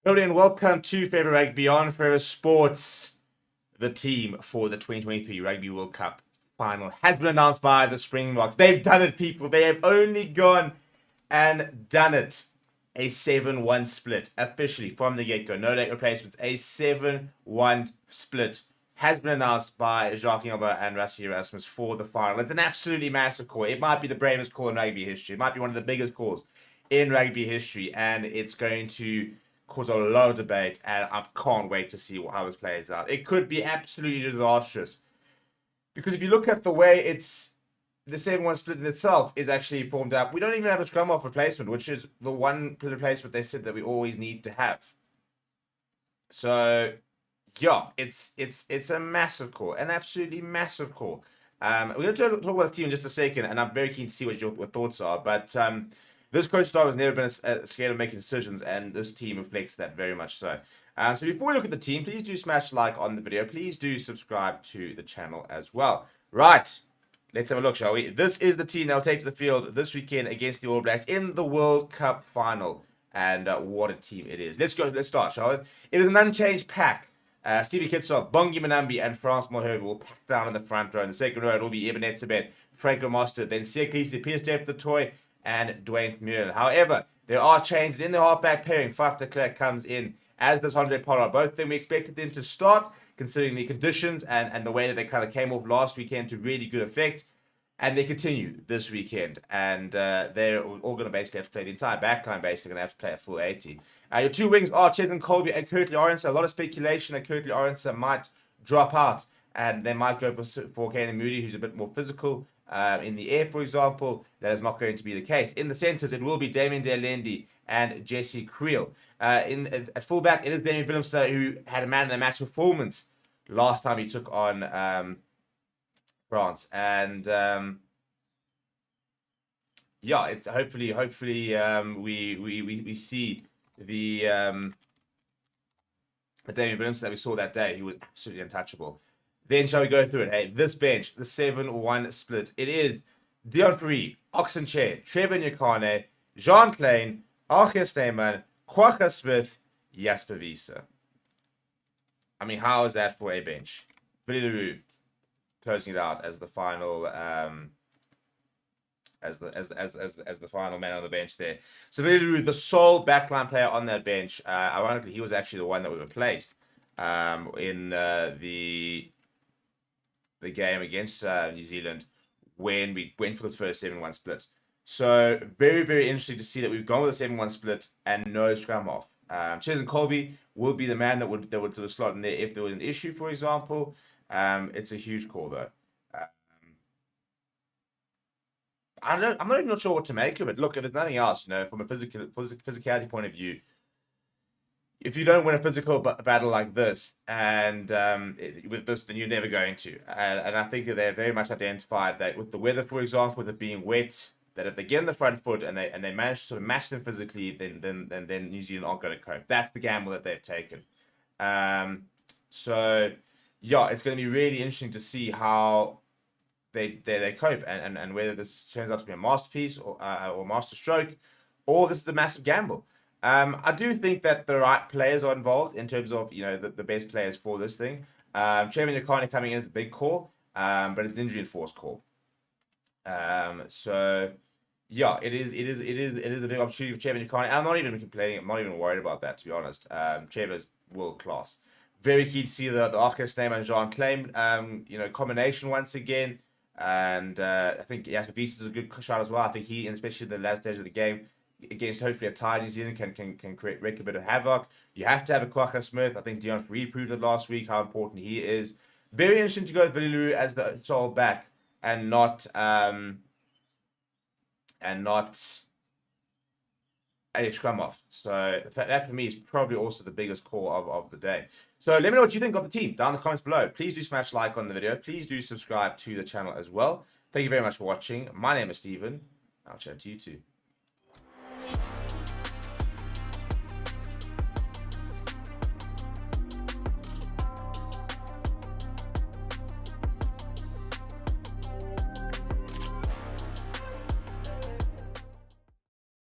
Hello and welcome to Favorite Rugby on Favorite Sports. The team for the 2023 Rugby World Cup final has been announced by the Springboks. They've done it, people. They have only gone and done it. A 7-1 split officially from the get-go. No late replacements. A 7-1 split has been announced by Jacques Nienaber and Varsity for the final. It's an absolutely massive call. It might be the bravest call in rugby history. It might be one of the biggest calls in rugby history, and it's going to cause a lot of debate, and I can't wait to see how this plays out. It could be absolutely disastrous, because if you look at the way the 7-1 split in itself is actually formed up, we don't even have a scrum half replacement, which is the one replacement they said that we always need to have. So yeah, it's a massive call, an absolutely massive call. We're going to talk about the team in just a second, and I'm very keen to see what your thoughts are. But this coach staff has never been scared of making decisions, and this team reflects that very much so. So before we look at the team, please do smash like on the video. Please do subscribe to the channel as well. Right, let's have a look, shall we? This is the team that will take to the field this weekend against the All Blacks in the World Cup final. And what a team it is. Let's start, shall we? It is an unchanged pack. Stevie Kitsov, Bongi Manambi, and France Mulherby will pack down in the front row. In the second row, it will be Eben Etzebeth, Franco Mostert, then Seklisi, Piers Jeff the Toy, and Dwayne Muir. However, there are changes in the halfback pairing. Klerk comes in, as does Handré Pollard. Both of them, we expected them to start, considering the conditions and the way that they kind of came off last weekend to really good effect. And they continue this weekend. And they're all going to basically have to play the entire backline, basically going to have to play a full 80. Your two wings are Cheslin Colby and Currie Orense. A lot of speculation that Currie Orense might drop out, and they might go for Kane Moody, who's a bit more physical. In the air, for example, that is not going to be the case. In the centres, it will be Damien Delendi and Jesse Creel. At fullback, it is Damien Willemse, who had a man in the match performance last time he took on France. And yeah, it's hopefully we see the Damien Willemse that we saw that day. He was absolutely untouchable. Then shall we go through it? Hey, this bench, the 7-1 split. It is Dion Fourie, Oxenchair, Trevor Nyakane, Jean Klein, Arthur Steyman, Kwagga Smith, Jasper Wiese. I mean, how is that for a bench? Billy LaRue closing it out as the final as the final man on the bench there. So Billy LaRue, the sole backline player on that bench. Ironically, he was actually the one that was replaced in the game against New Zealand when we went for this first 7-1 split. So very, very interesting to see that we've gone with a 7-1 split and no scrum off. Cheslin Colby will be the man that would sort of slot in there if there was an issue, for example. It's a huge call though. I'm not even sure what to make of it. Look, if there's nothing else, from a physicality point of view, if you don't win a physical battle like this, and with this, then you're never going to. And I think that they're very much identified that with the weather, for example, with it being wet, that if they get in the front foot and they manage to sort of match them physically, then New Zealand aren't going to cope. That's the gamble that they've taken. So yeah, it's going to be really interesting to see how they cope and whether this turns out to be a masterpiece or masterstroke, or this is a massive gamble. I do think that the right players are involved in terms of the best players for this thing. Trevor Nyakane coming in is a big call, but it's an injury enforced call. So yeah, it is a big opportunity for Trevor Nyakane. I'm not even complaining. I'm not even worried about that, to be honest. Trevor's world class. Very keen to see the Arthur Steyman and Jean Klein combination once again. And I think Jasper Wiese is a good shot as well. I think he, especially in the last stage of the game, against hopefully a tired New Zealand, can wreak a bit of havoc. You have to have a Kwagga Smith. I think Dion Fourie proved it last week how important he is. Very interesting to go with Billy LaRue as the sole back and not a scrum off. So that for me is probably also the biggest call of the day. So let me know what you think of the team down in the comments below. Please do smash like on the video. Please do subscribe to the channel as well. Thank you very much for watching. My name is Steven. I'll chat to you too.